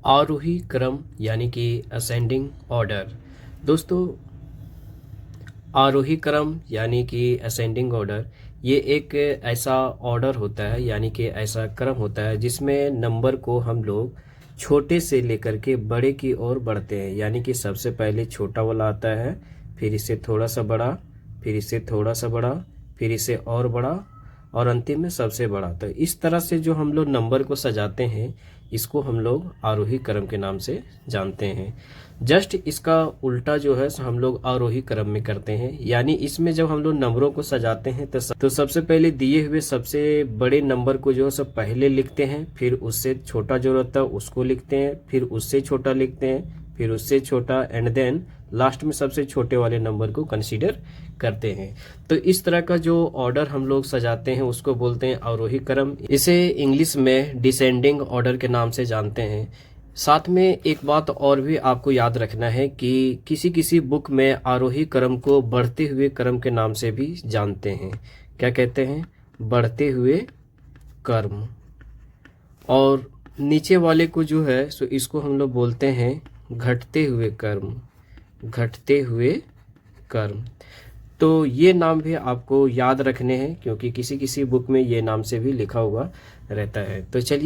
आरोही क्रम यानी कि असेंडिंग ऑर्डर। दोस्तों, आरोही क्रम यानी कि असेंडिंग ऑर्डर ये एक ऐसा ऑर्डर होता है यानी कि ऐसा क्रम होता है जिसमें नंबर को हम लोग छोटे से लेकर के बड़े की ओर बढ़ते हैं। यानी कि सबसे पहले छोटा वाला आता है, फिर इससे थोड़ा सा बड़ा, फिर इससे थोड़ा सा बड़ा, फिर इससे और बड़ा, और अंतिम में सबसे बड़ा। तो इस तरह से जो हम लोग नंबर को सजाते हैं इसको हम लोग आरोही क्रम के नाम से जानते हैं। जस्ट इसका उल्टा जो है सो हम लोग आरोही क्रम में करते हैं। यानी इसमें जब हम लोग नंबरों को सजाते हैं तो सबसे पहले दिए हुए सबसे बड़े नंबर को जो है सब पहले लिखते हैं, फिर उससे छोटा जो रहता है उसको लिखते हैं, फिर उससे छोटा लिखते हैं, फिर उससे छोटा, एंड देन लास्ट में सबसे छोटे वाले नंबर को कंसीडर करते हैं। तो इस तरह का जो ऑर्डर हम लोग सजाते हैं उसको बोलते हैं आरोही क्रम। इसे इंग्लिश में डिसेंडिंग ऑर्डर के नाम से जानते हैं। साथ में एक बात और भी आपको याद रखना है कि किसी किसी बुक में आरोही क्रम को बढ़ते हुए क्रम के नाम से भी जानते हैं। क्या कहते हैं? बढ़ते हुए क्रम। और नीचे वाले को जो है सो इसको हम लोग बोलते हैं घटते हुए क्रम। घटते हुए क्रम। तो ये नाम भी आपको याद रखने हैं क्योंकि किसी किसी बुक में ये नाम से भी लिखा हुआ रहता है। तो चलिए